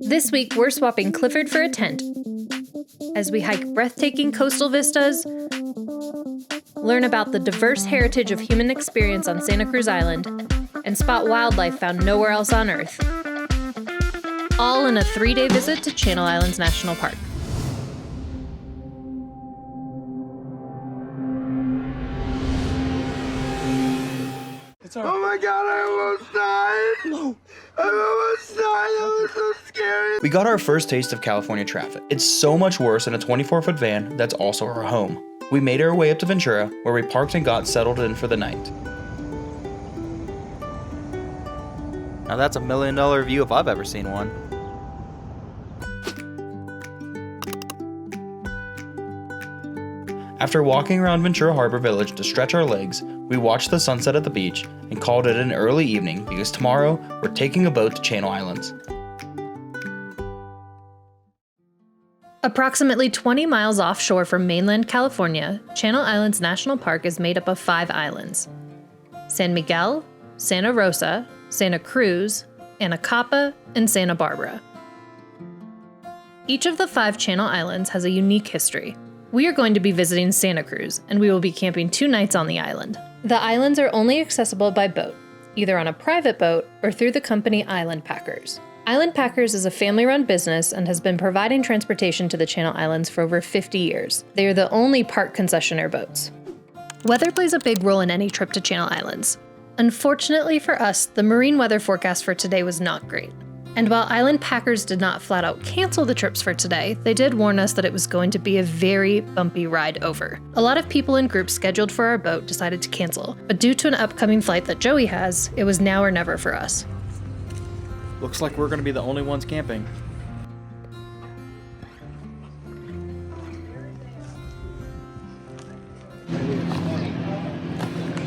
This week, we're swapping Clifford for a tent as we hike breathtaking coastal vistas, learn about the diverse heritage of human experience on Santa Cruz Island, and spot wildlife found nowhere else on Earth. All in a 3-day visit to Channel Islands National Park. Oh my god, I almost died! No. I almost died, that was so scary! We got our first taste of California traffic. It's so much worse in a 24-foot van that's also our home. We made our way up to Ventura, where we parked and got settled in for the night. Now that's $1 million view if I've ever seen one. After walking around Ventura Harbor Village to stretch our legs, we watched the sunset at the beach and called it an early evening because tomorrow we're taking a boat to Channel Islands. Approximately 20 miles offshore from mainland California, Channel Islands National Park is made up of 5 islands: San Miguel, Santa Rosa, Santa Cruz, Anacapa, and Santa Barbara. Each of the 5 Channel Islands has a unique history. We are going to be visiting Santa Cruz, and we will be camping 2 nights on the island. The islands are only accessible by boat, either on a private boat or through the company Island Packers. Island Packers is a family-run business and has been providing transportation to the Channel Islands for over 50 years. They are the only park concessionaire boats. Weather plays a big role in any trip to Channel Islands. Unfortunately for us, the marine weather forecast for today was not great. And while Island Packers did not flat out cancel the trips for today, they did warn us that it was going to be a very bumpy ride over. A lot of people in groups scheduled for our boat decided to cancel, but due to an upcoming flight that Joey has, it was now or never for us. Looks like we're gonna be the only ones camping.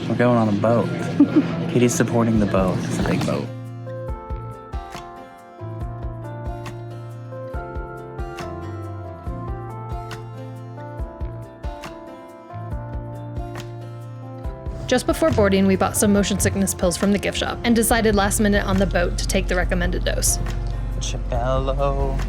We're going on a boat. Katie's supporting the boat. It's a big boat. Just before boarding, we bought some motion sickness pills from the gift shop and decided last minute on the boat to take the recommended dose. Chabello.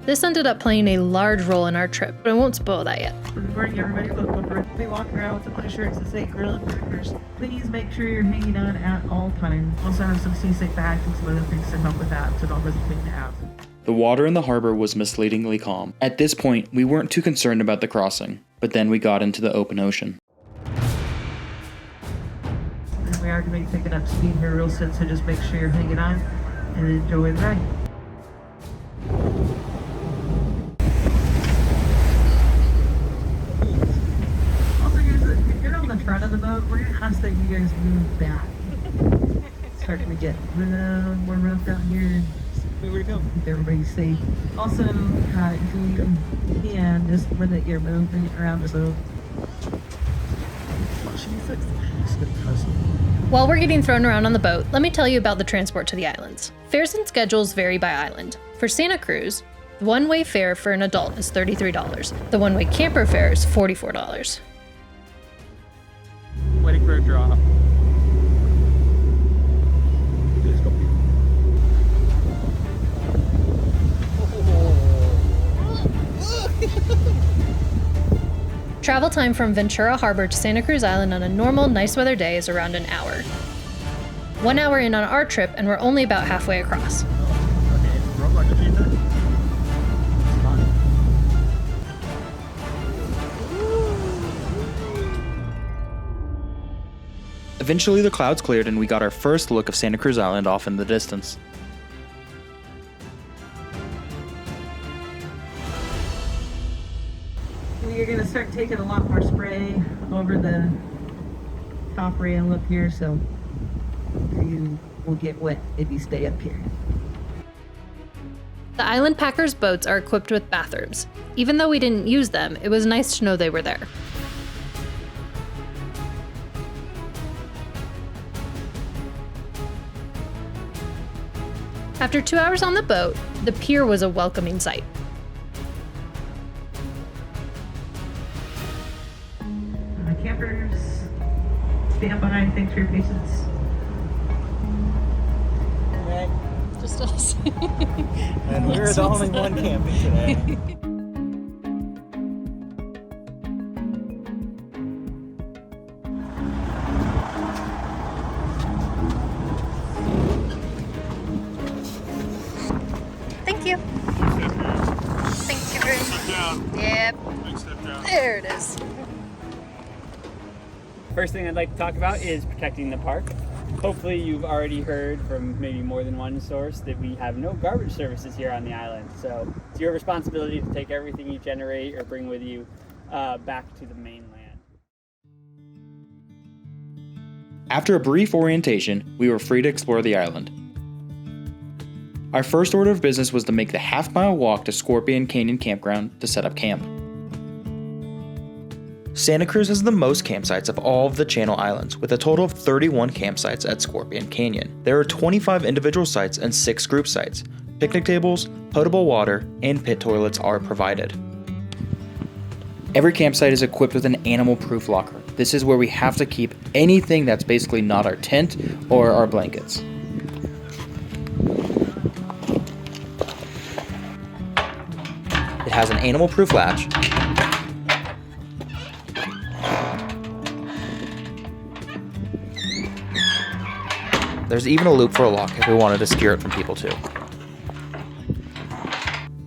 This ended up playing a large role in our trip, but I won't spoil that yet. Good morning, everybody. We'll be walking around with my shirts that say grill and burgers. Please make sure you're hanging on at all times. Also have some seasick bags and some other things to help with that, so don't hesitate to ask. The water in the harbor was misleadingly calm. At this point, we weren't too concerned about the crossing, but then we got into the open ocean. We are going to be picking up speed here real soon, so just make sure you're hanging on and enjoy the ride. Also, guys, if you're on the front of the boat, we're going to ask that you guys move back. It's starting to get more rough out here. Where we go? Keep everybody safe. Also, if you can, just limit your movement around the boat. While we're getting thrown around on the boat, let me tell you about the transport to the islands. Fares and schedules vary by island. For Santa Cruz, the one-way fare for an adult is $33. The one-way camper fare is $44. Waiting for a drop. Travel time from Ventura Harbor to Santa Cruz Island on a normal, nice weather day is around an hour. 1 hour in on our trip, and we're only about halfway across. Eventually the clouds cleared and we got our first look of Santa Cruz Island off in the distance. You're going to start taking a lot more spray over the top rail up here, so you will get wet if you stay up here. The Island Packers boats are equipped with bathrooms. Even though we didn't use them, it was nice to know they were there. After 2 hours on the boat, the pier was a welcoming sight. Campers, stand by. Thanks for your patience. Okay. Just just us. And we're the only one camping today. Thank you. Thank you very much. Yep. There it is. First thing I'd like to talk about is protecting the park. Hopefully you've already heard from maybe more than one source that we have no garbage services here on the island. So it's your responsibility to take everything you generate or bring with you back to the mainland. After a brief orientation, we were free to explore the island. Our first order of business was to make the half-mile walk to Scorpion Canyon Campground to set up camp. Santa Cruz has the most campsites of all of the Channel Islands, with a total of 31 campsites at Scorpion Canyon. There are 25 individual sites and 6 group sites. Picnic tables, potable water, and pit toilets are provided. Every campsite is equipped with an animal-proof locker. This is where we have to keep anything that's basically not our tent or our blankets. It has an animal-proof latch, there's even a loop for a lock if we wanted to secure it from people too.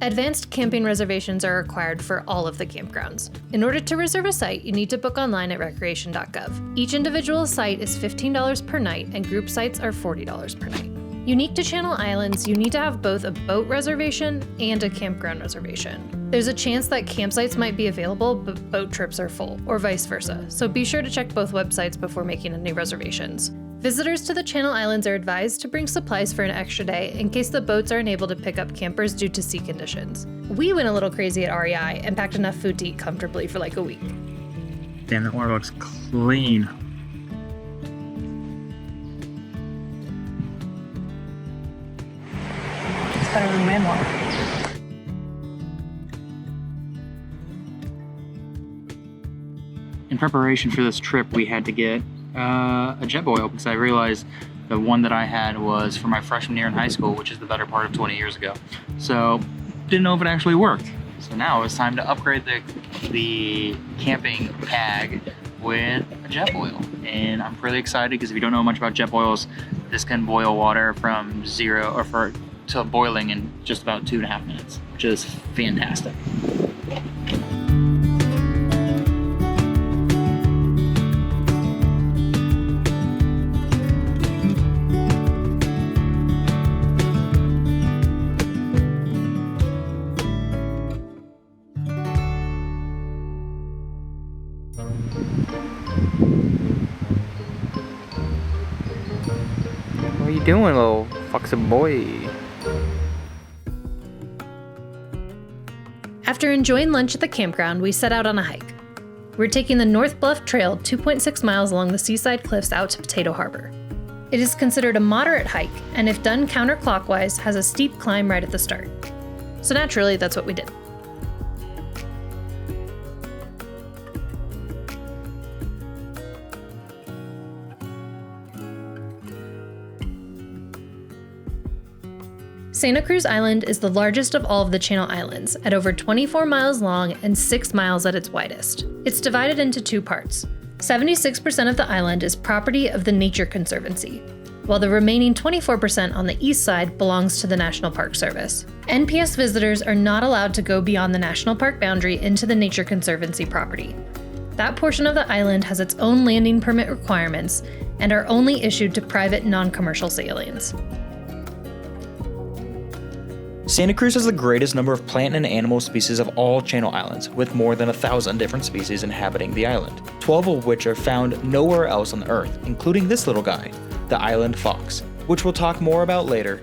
Advanced camping reservations are required for all of the campgrounds. In order to reserve a site, you need to book online at recreation.gov. Each individual site is $15 per night, and group sites are $40 per night. Unique to Channel Islands, you need to have both a boat reservation and a campground reservation. There's a chance that campsites might be available, but boat trips are full, or vice versa, so be sure to check both websites before making any reservations. Visitors to the Channel Islands are advised to bring supplies for an extra day in case the boats aren't able to pick up campers due to sea conditions. We went a little crazy at REI and packed enough food to eat comfortably for like a week. Damn, that water looks clean. It's better than rainwater. In preparation for this trip, we had to get a JetBoil because I realized the one that I had was for my freshman year in high school, which is the better part of 20 years ago. So didn't know if it actually worked. So now it's time to upgrade the camping bag with a JetBoil. And I'm really excited because if you don't know much about JetBoils, this can boil water from zero to boiling in just about 2.5 minutes, which is fantastic. What are you doing, little foxy boy? After enjoying lunch at the campground, we set out on a hike. We're taking the North Bluff Trail 2.6 miles along the seaside cliffs out to Potato Harbor. It is considered a moderate hike, and if done counterclockwise, has a steep climb right at the start. So naturally, that's what we did. Santa Cruz Island is the largest of all of the Channel Islands, at over 24 miles long and 6 miles at its widest. It's divided into 2 parts. 76% of the island is property of the Nature Conservancy, while the remaining 24% on the east side belongs to the National Park Service. NPS visitors are not allowed to go beyond the national park boundary into the Nature Conservancy property. That portion of the island has its own landing permit requirements and are only issued to private non-commercial sailings. Santa Cruz has the greatest number of plant and animal species of all Channel Islands, with more than 1,000 different species inhabiting the island, 12 of which are found nowhere else on the Earth, including this little guy, the island fox, which we'll talk more about later.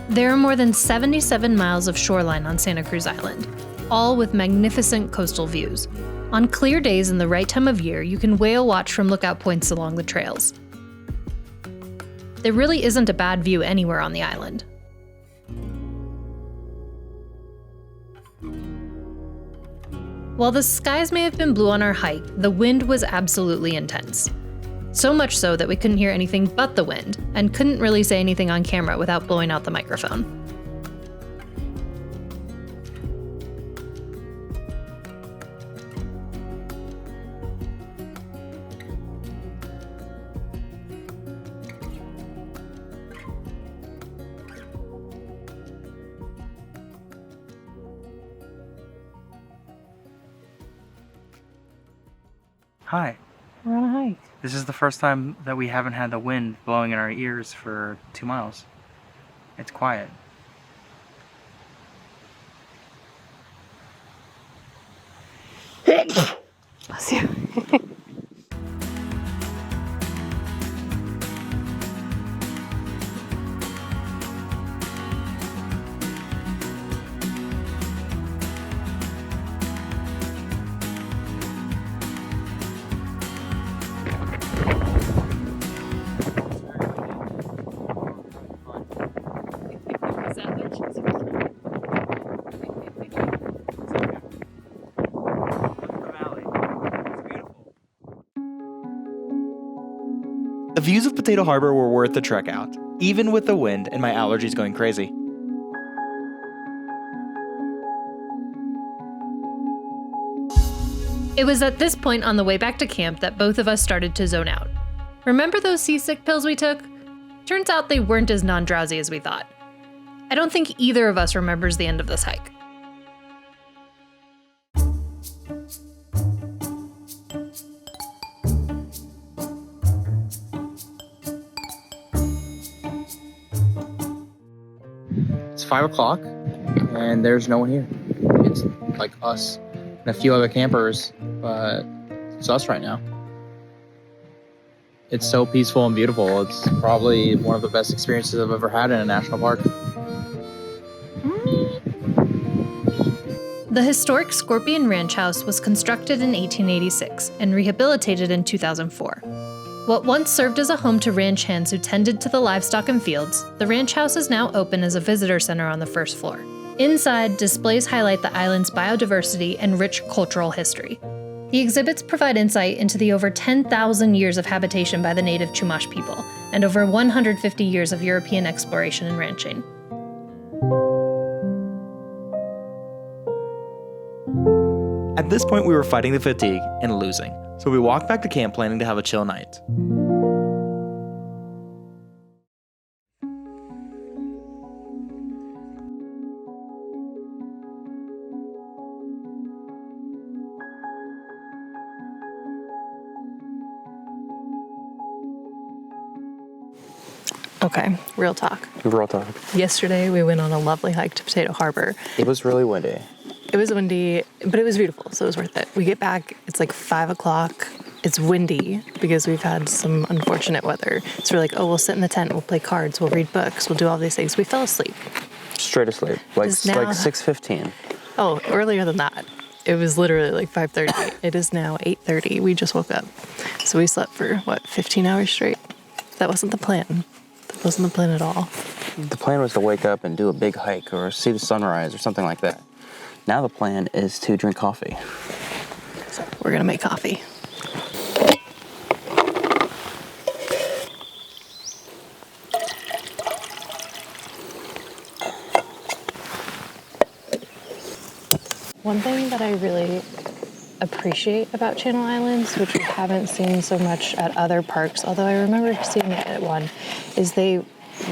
There are more than 77 miles of shoreline on Santa Cruz Island, all with magnificent coastal views. On clear days in the right time of year, you can whale watch from lookout points along the trails. There really isn't a bad view anywhere on the island. While the skies may have been blue on our hike, the wind was absolutely intense. So much so that we couldn't hear anything but the wind, and couldn't really say anything on camera without blowing out the microphone. Hi. We're on a hike. This is the first time that we haven't had the wind blowing in our ears for 2 miles. It's quiet. Bless you. The views of Potato Harbor were worth the trek out, even with the wind and my allergies going crazy. It was at this point on the way back to camp that both of us started to zone out. Remember those seasick pills we took? Turns out they weren't as non-drowsy as we thought. I don't think either of us remembers the end of this hike. It's 5 o'clock and there's no one here. It's like us and a few other campers, but it's us right now. It's so peaceful and beautiful. It's probably one of the best experiences I've ever had in a national park. The historic Scorpion Ranch House was constructed in 1886 and rehabilitated in 2004. What once served as a home to ranch hands who tended to the livestock and fields, the ranch house is now open as a visitor center on the first floor. Inside, displays highlight the island's biodiversity and rich cultural history. The exhibits provide insight into the over 10,000 years of habitation by the native Chumash people, and over 150 years of European exploration and ranching. At this point, we were fighting the fatigue and losing, so we walked back to camp planning to have a chill night. Okay, real talk. Real talk. Yesterday we went on a lovely hike to Potato Harbor. It was really windy. It was windy, but it was beautiful, so it was worth it. We get back, it's like 5 o'clock. It's windy because we've had some unfortunate weather. So we're like, oh, we'll sit in the tent, we'll play cards, we'll read books, we'll do all these things. We fell asleep. Straight asleep. Like 6:15. Oh, earlier than that. It was literally like 5:30. It is now 8:30. We just woke up. So we slept for, 15 hours straight? That wasn't the plan. That wasn't the plan at all. The plan was to wake up and do a big hike or see the sunrise or something like that. Now the plan is to drink coffee. So we're gonna make coffee. One thing that I really appreciate about Channel Islands, which we haven't seen so much at other parks, although I remember seeing it at one, is they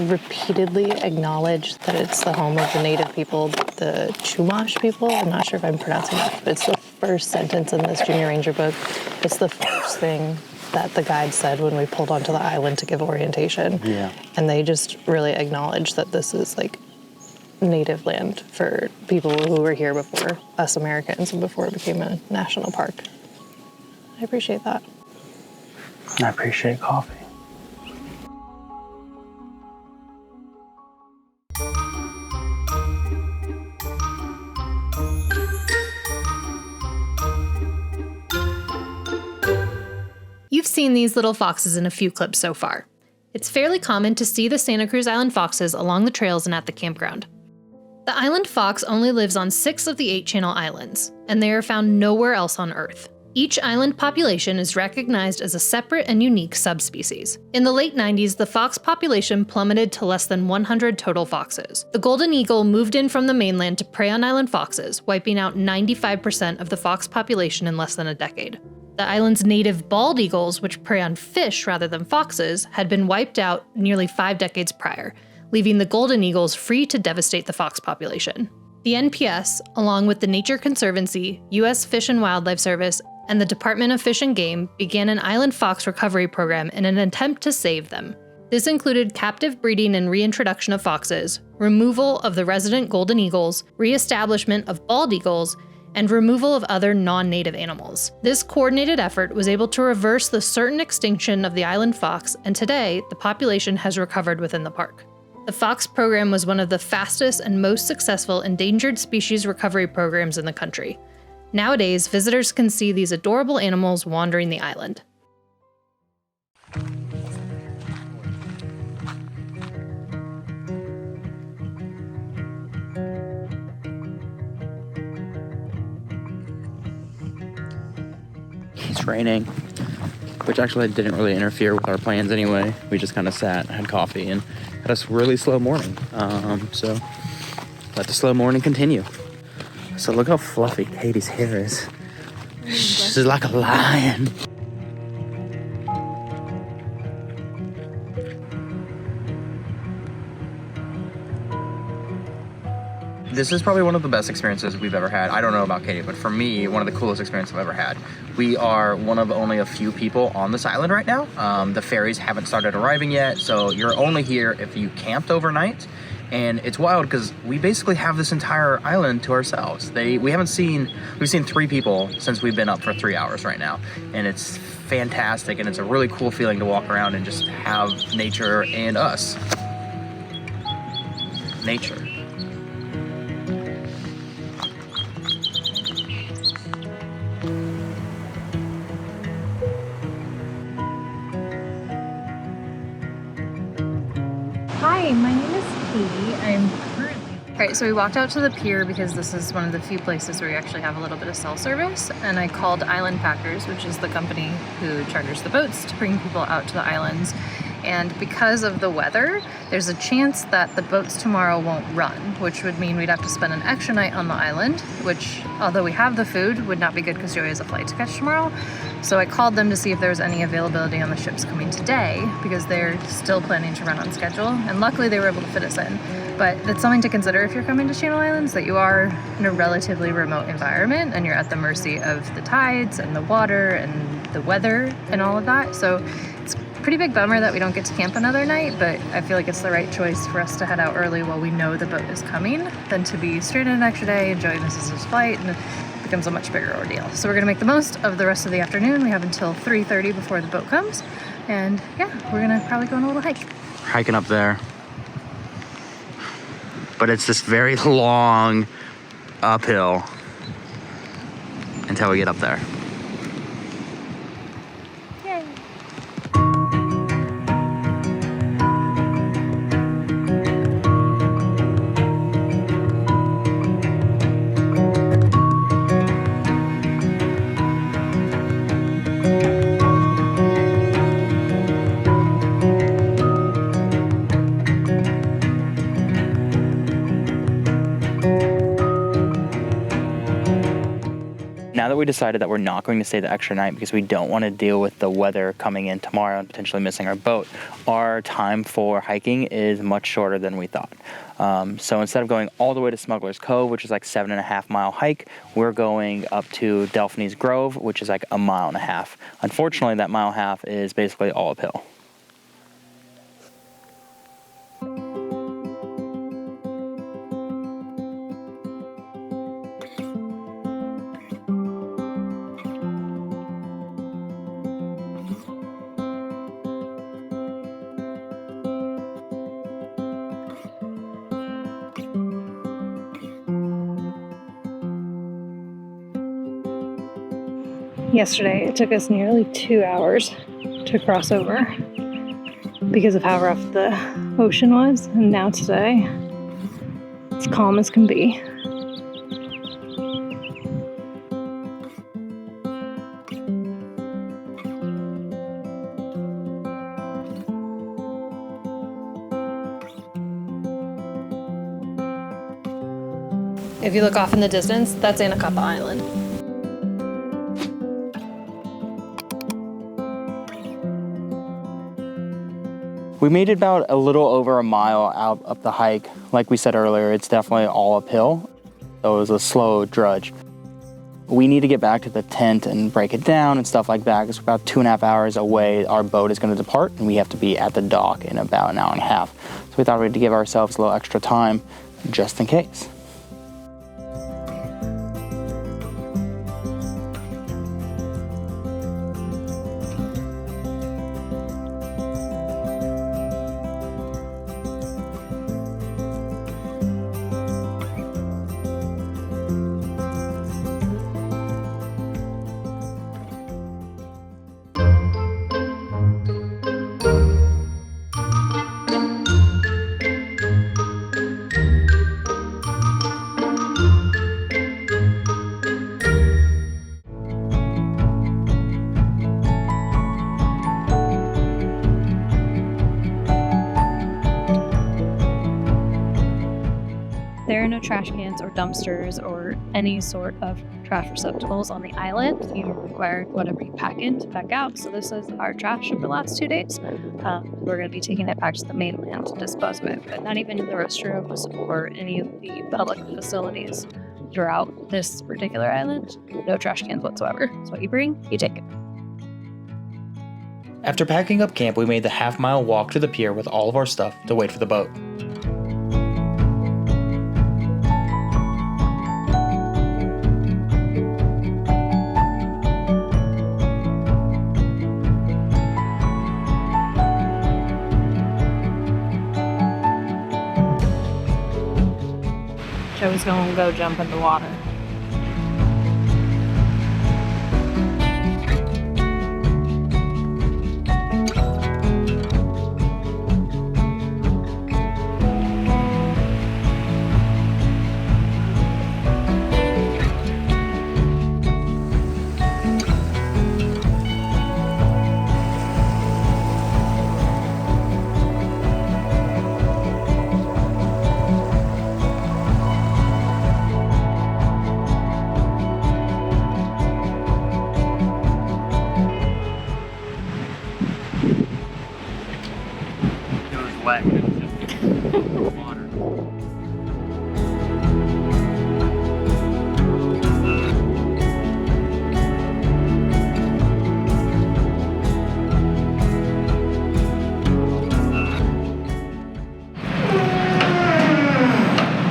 repeatedly acknowledge that it's the home of the native people, the Chumash people. I'm not sure if I'm pronouncing that, but it's the first sentence in this Junior Ranger book. It's the first thing that the guide said when we pulled onto the island to give orientation. Yeah. And they just really acknowledge that this is like native land for people who were here before us Americans and before it became a national park. I appreciate that. I appreciate coffee. You've seen these little foxes in a few clips so far. It's fairly common to see the Santa Cruz Island foxes along the trails and at the campground. The island fox only lives on 6 of the 8 Channel Islands, and they are found nowhere else on Earth. Each island population is recognized as a separate and unique subspecies. In the late 90s, the fox population plummeted to less than 100 total foxes. The golden eagle moved in from the mainland to prey on island foxes, wiping out 95% of the fox population in less than a decade. The island's native bald eagles, which prey on fish rather than foxes, had been wiped out nearly 5 decades prior, leaving the golden eagles free to devastate the fox population. The NPS, along with the Nature Conservancy, U.S. Fish and Wildlife Service, and the Department of Fish and Game, began an island fox recovery program in an attempt to save them. This included captive breeding and reintroduction of foxes, removal of the resident golden eagles, reestablishment of bald eagles, and removal of other non-native animals. This coordinated effort was able to reverse the certain extinction of the island fox, and today, the population has recovered within the park. The fox program was one of the fastest and most successful endangered species recovery programs in the country. Nowadays, visitors can see these adorable animals wandering the island. It's raining, which actually didn't really interfere with our plans anyway. We just kind of sat, had coffee, and had a really slow morning. So let the slow morning continue. So look how fluffy Katie's hair is. She's like a lion. This is probably one of the best experiences we've ever had. I don't know about Katie, but for me, one of the coolest experiences I've ever had. We are one of only a few people on this island right now. The ferries haven't started arriving yet, so you're only here if you camped overnight. And it's wild because we basically have this entire island to ourselves. We've seen 3 people since we've been up for 3 hours right now. And it's fantastic, and it's a really cool feeling to walk around and just have nature and us. Nature. Hi, my name is Katie. I'm currently... Alright, so we walked out to the pier because this is one of the few places where we actually have a little bit of cell service, and I called Island Packers, which is the company who charters the boats to bring people out to the islands. And because of the weather, there's a chance that the boats tomorrow won't run, which would mean we'd have to spend an extra night on the island, which, although we have the food, would not be good because Joey has a flight to catch tomorrow. So I called them to see if there was any availability on the ships coming today, because they're still planning to run on schedule, and luckily they were able to fit us in. But it's something to consider if you're coming to Channel Islands, that you are in a relatively remote environment and you're at the mercy of the tides and the water and the weather and all of that. So it's a pretty big bummer that we don't get to camp another night, but I feel like it's the right choice for us to head out early while we know the boat is coming than to be stranded an extra day and Joey misses his flight and it becomes a much bigger ordeal. So we're gonna make the most of the rest of the afternoon. We have until 3:30 before the boat comes. And yeah, we're gonna probably go on a little hike. Hiking up there. But it's this very long uphill until we get up there. Yay. Now that we decided that we're not going to stay the extra night because we don't want to deal with the weather coming in tomorrow and potentially missing our boat, our time for hiking is much shorter than we thought. So instead of going all the way to Smuggler's Cove, which is like 7.5 mile hike, we're going up to Delphine's Grove, which is like 1.5 miles. Unfortunately, that 1.5 miles is basically all uphill. Yesterday, it took us nearly 2 hours to cross over because of how rough the ocean was. And now today, It's calm as can be. If you look off in the distance, that's Anacapa Island. We made it about a little over a mile out up the hike. Like we said earlier, it's definitely all uphill, so it was a slow drudge. We need to get back to the tent and break it down and stuff like that, because about 2.5 hours away, our boat is going to depart, and we have to be at the dock in about an hour and a half. So we thought we'd give ourselves a little extra time, just in case. There are no trash cans or dumpsters or any sort of trash receptacles on the island. You are required whatever you pack in to pack out. So this is our trash of the last 2 days. We're going to be taking it back to the mainland to dispose of it, but not even in the restrooms or any of the public facilities throughout this particular island. No trash cans whatsoever. So what you bring, you take it. After packing up camp, we made the half-mile walk to the pier with all of our stuff to wait for the boat. Joey's going to go jump in the water. Wet. Water.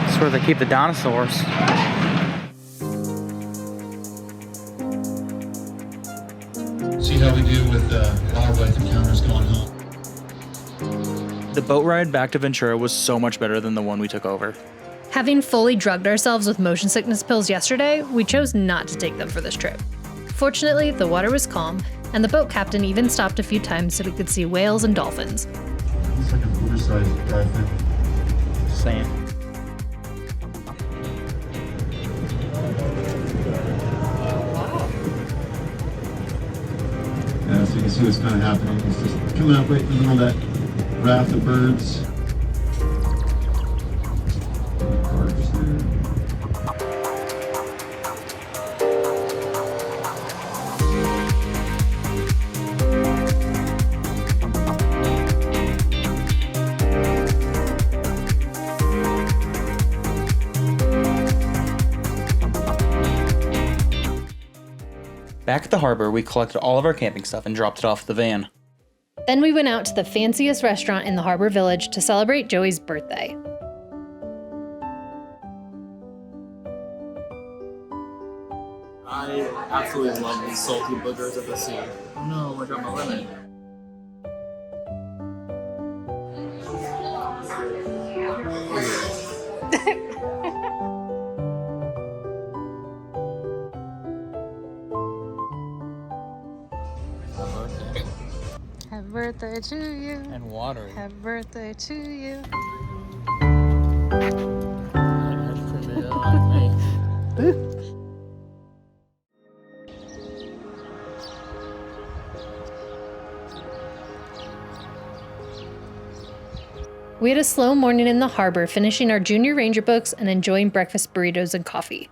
That's where they keep the dinosaurs. See how we do with wildlife encounters going home. The boat ride back to Ventura was so much better than the one we took over. Having fully drugged ourselves with motion sickness pills yesterday, we chose not to take them for this trip. Fortunately, the water was calm, and the boat captain even stopped a few times so we could see whales and dolphins. Looks like an oversized dolphin. Same. Yeah, so you can see what's kind of happening. It's just coming out right in the middle of that raft of birds. Back at the harbor, we collected all of our camping stuff and dropped it off the van. Then we went out to the fanciest restaurant in the harbor village to celebrate Joey's birthday. I absolutely love these salty boogers of the sea. Oh no, I got my lemon. Happy birthday to you. And water. Happy birthday to you. We had a slow morning in the harbor, finishing our junior ranger books and enjoying breakfast burritos and coffee.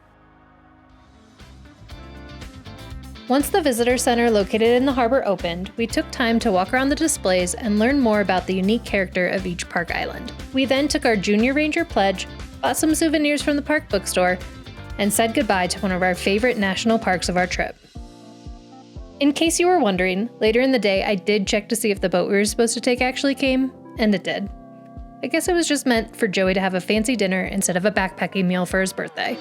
Once the visitor center located in the harbor opened, we took time to walk around the displays and learn more about the unique character of each park island. We then took our junior ranger pledge, bought some souvenirs from the park bookstore, and said goodbye to one of our favorite national parks of our trip. In case you were wondering, later in the day I did check to see if the boat we were supposed to take actually came, and it did. I guess it was just meant for Joey to have a fancy dinner instead of a backpacking meal for his birthday.